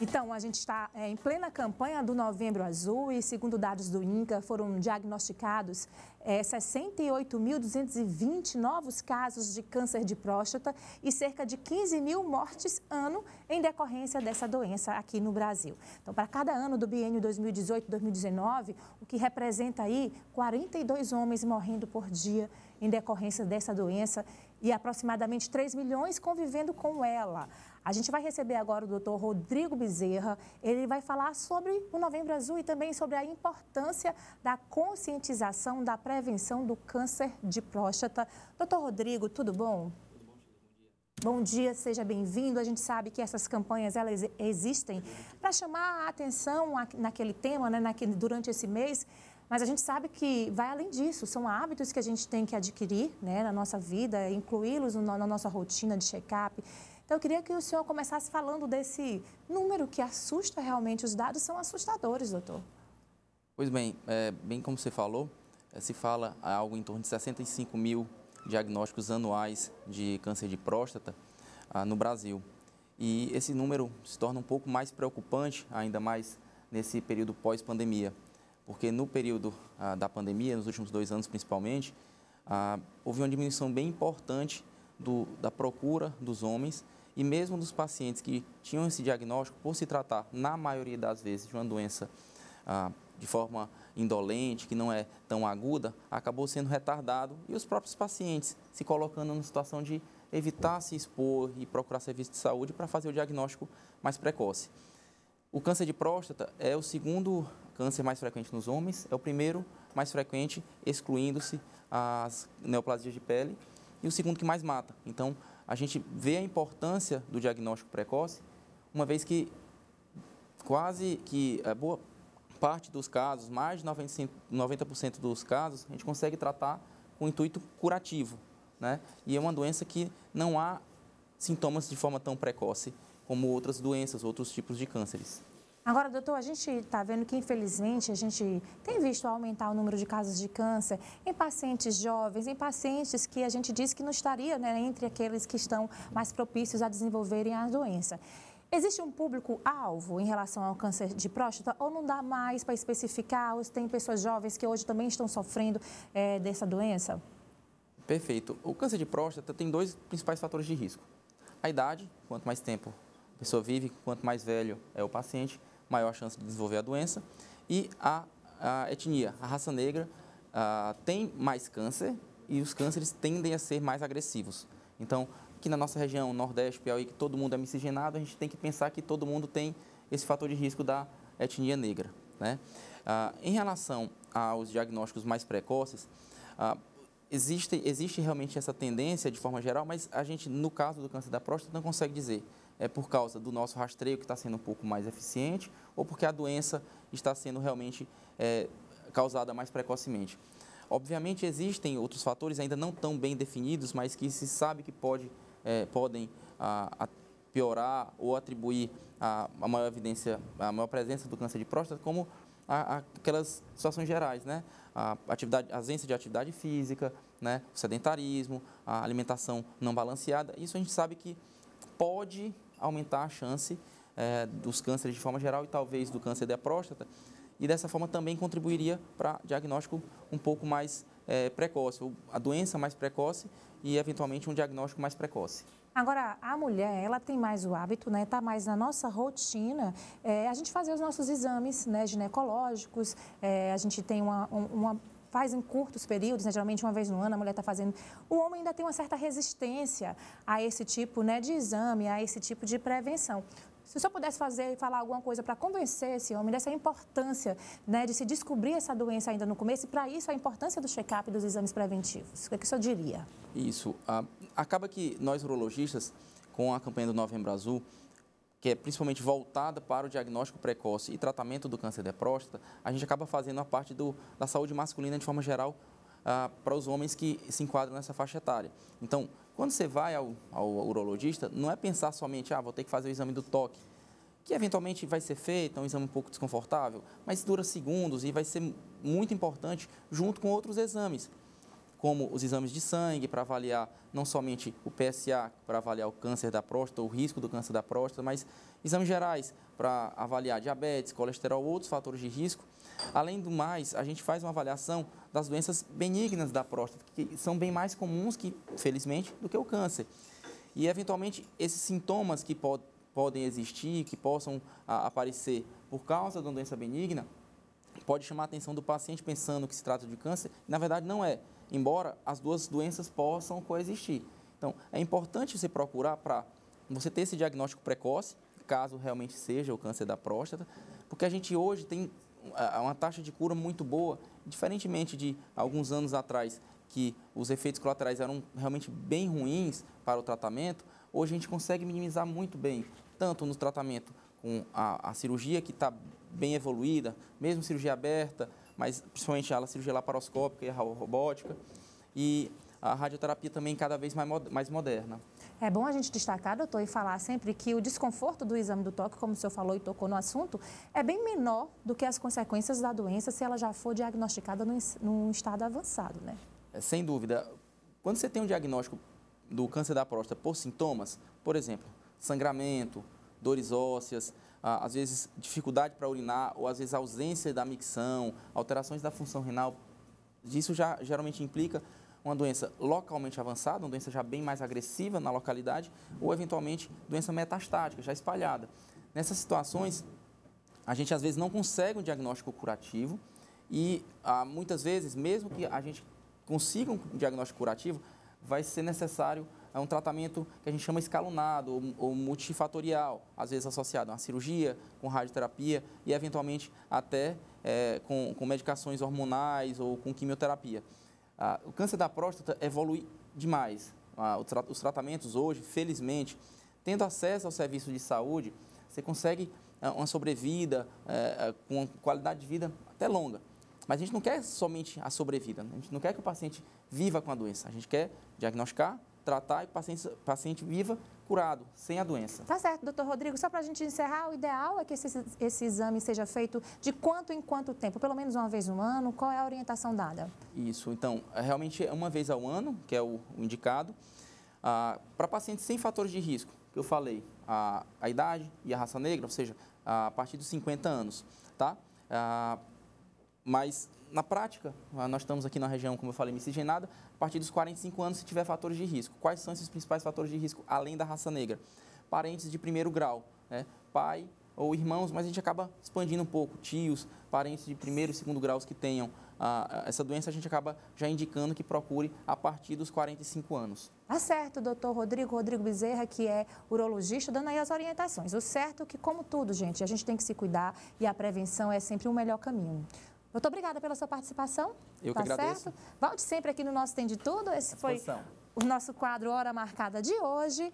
Então, a gente está em plena campanha do Novembro Azul e, segundo dados do INCA, foram diagnosticados 68.220 novos casos de câncer de próstata e cerca de 15 mil mortes ano em decorrência dessa doença aqui no Brasil. Então, para cada ano do biênio 2018-2019, o que representa aí 42 homens morrendo por dia em decorrência dessa doença e aproximadamente 3 milhões convivendo com ela. A gente vai receber agora o Dr. Rodrigo Bezerra. Ele vai falar sobre o Novembro Azul e também sobre a importância da conscientização da prevenção do câncer de próstata. Dr. Rodrigo, tudo bom? Tudo bom, Sheila? Bom dia. Bom dia, seja bem-vindo. A gente sabe que essas campanhas elas existem para chamar a atenção naquele tema, né, durante esse mês. Mas a gente sabe que vai além disso, são hábitos que a gente tem que adquirir, né, na nossa vida, incluí-los na nossa rotina de check-up. Então, eu queria que o senhor começasse falando desse número que assusta realmente. Os dados são assustadores, doutor. Pois bem, bem como você falou, se fala algo em torno de 65 mil diagnósticos anuais de câncer de próstata no Brasil. E esse número se torna um pouco mais preocupante, ainda mais nesse período pós-pandemia. Porque no período da pandemia, nos últimos 2 anos principalmente, houve uma diminuição bem importante da procura dos homens e mesmo dos pacientes que tinham esse diagnóstico, por se tratar, na maioria das vezes, de uma doença de forma indolente, que não é tão aguda, acabou sendo retardado e os próprios pacientes se colocando numa situação de evitar se expor e procurar serviço de saúde para fazer o diagnóstico mais precoce. O câncer de próstata é o segundo câncer mais frequente nos homens, é o primeiro mais frequente, excluindo-se as neoplasias de pele, e o segundo que mais mata. Então, a gente vê a importância do diagnóstico precoce, uma vez que quase que boa parte dos casos, mais de 90% dos casos, a gente consegue tratar com intuito curativo, né? E é uma doença que não há sintomas de forma tão precoce como outras doenças, outros tipos de cânceres. Agora, doutor, a gente está vendo que, infelizmente, a gente tem visto aumentar o número de casos de câncer em pacientes jovens, em pacientes que a gente diz que não estaria, né, entre aqueles que estão mais propícios a desenvolverem a doença. Existe um público-alvo em relação ao câncer de próstata ou não dá mais para especificar? Ou tem pessoas jovens que hoje também estão sofrendo dessa doença? Perfeito. O câncer de próstata tem 2 principais fatores de risco. A idade, quanto mais tempo a pessoa vive, quanto mais velho é o paciente, maior a chance de desenvolver a doença. E a etnia, a raça negra, tem mais câncer e os cânceres tendem a ser mais agressivos. Então, aqui na nossa região, Nordeste, Piauí, que todo mundo é miscigenado, a gente tem que pensar que todo mundo tem esse fator de risco da etnia negra, né? Em relação aos diagnósticos mais precoces, existe realmente essa tendência de forma geral, mas a gente, no caso do câncer da próstata, não consegue dizer. É por causa do nosso rastreio que está sendo um pouco mais eficiente ou porque a doença está sendo realmente causada mais precocemente. Obviamente, existem outros fatores ainda não tão bem definidos, mas que se sabe que podem piorar ou atribuir a maior evidência, a maior presença do câncer de próstata, como aquelas situações gerais, né? A ausência de atividade física, né? O sedentarismo, a alimentação não balanceada. Isso a gente sabe que pode aumentar a chance dos cânceres de forma geral e talvez do câncer da próstata, e dessa forma também contribuiria para diagnóstico um pouco mais precoce, ou a doença mais precoce e eventualmente um diagnóstico mais precoce. Agora, a mulher, ela tem mais o hábito, né, tá mais na nossa rotina, a gente fazer os nossos exames, né, ginecológicos, a gente tem faz em curtos períodos, né, geralmente uma vez no ano a mulher está fazendo. O homem ainda tem uma certa resistência a esse tipo, né, de exame, a esse tipo de prevenção. Se o senhor pudesse falar alguma coisa para convencer esse homem dessa importância, né, de se descobrir essa doença ainda no começo, e para isso a importância do check-up e dos exames preventivos, o que o senhor diria? Isso. Acaba que nós urologistas, com a campanha do Novembro Azul, que é principalmente voltada para o diagnóstico precoce e tratamento do câncer de próstata, a gente acaba fazendo a parte da saúde masculina de forma geral para os homens que se enquadram nessa faixa etária. Então, quando você vai ao urologista, não é pensar somente, vou ter que fazer o exame do toque, que eventualmente vai ser feito, é um exame um pouco desconfortável, mas dura segundos e vai ser muito importante junto com outros exames. como os exames de sangue para avaliar não somente o PSA, para avaliar o câncer da próstata, o risco do câncer da próstata, mas exames gerais para avaliar diabetes, colesterol, outros fatores de risco. Além do mais, a gente faz uma avaliação das doenças benignas da próstata, que são bem mais comuns, felizmente, do que o câncer. E, eventualmente, esses sintomas que podem existir, que possam aparecer por causa de uma doença benigna, pode chamar a atenção do paciente pensando que se trata de câncer, e, na verdade, não é, embora as duas doenças possam coexistir. Então, é importante você procurar para você ter esse diagnóstico precoce, caso realmente seja o câncer da próstata, porque a gente hoje tem uma taxa de cura muito boa, diferentemente de alguns anos atrás, que os efeitos colaterais eram realmente bem ruins para o tratamento. Hoje a gente consegue minimizar muito bem, tanto no tratamento com a cirurgia, que está bem evoluída, mesmo cirurgia aberta, mas principalmente a cirurgia laparoscópica e a robótica, e a radioterapia também cada vez mais moderna. É bom a gente destacar, doutor, e falar sempre que o desconforto do exame do toque, como o senhor falou e tocou no assunto, é bem menor do que as consequências da doença se ela já for diagnosticada num estado avançado, né? Sem dúvida. Quando você tem um diagnóstico do câncer da próstata por sintomas, por exemplo, sangramento, dores ósseas, às vezes dificuldade para urinar, ou às vezes ausência da micção, alterações da função renal, isso já geralmente implica uma doença localmente avançada, uma doença já bem mais agressiva na localidade, ou eventualmente doença metastática, já espalhada. Nessas situações, a gente às vezes não consegue um diagnóstico curativo e muitas vezes, mesmo que a gente consiga um diagnóstico curativo, vai ser necessário um tratamento que a gente chama escalonado ou multifatorial, às vezes associado a uma cirurgia, com radioterapia e eventualmente até com medicações hormonais ou com quimioterapia. O câncer da próstata evolui demais. Os tratamentos hoje, felizmente, tendo acesso ao serviço de saúde, você consegue uma sobrevida com qualidade de vida até longa. Mas a gente não quer somente a sobrevida, a gente não quer que o paciente viva com a doença, a gente quer diagnosticar, tratar e o paciente viva curado, sem a doença. Tá certo, doutor Rodrigo. Só para a gente encerrar, o ideal é que esse exame seja feito de quanto em quanto tempo? Pelo menos uma vez no ano? Qual é a orientação dada? Isso, então, realmente é uma vez ao ano, que é o indicado. Para pacientes sem fatores de risco, que eu falei, a idade e a raça negra, ou seja, a partir dos 50 anos, tá? Mas, na prática, nós estamos aqui na região, como eu falei, miscigenada, a partir dos 45 anos, se tiver fatores de risco. Quais são esses principais fatores de risco, além da raça negra? Parentes de primeiro grau, né? Pai ou irmãos, mas a gente acaba expandindo um pouco, tios, parentes de primeiro e segundo graus que tenham essa doença, a gente acaba já indicando que procure a partir dos 45 anos. Tá certo, doutor Rodrigo Bezerra, que é urologista, dando aí as orientações. O certo é que, como tudo, gente, a gente tem que se cuidar e a prevenção é sempre o melhor caminho. Muito obrigada pela sua participação. Eu que agradeço. Certo? Volte sempre aqui no nosso Tem de Tudo. Esse foi o nosso quadro Hora Marcada de hoje.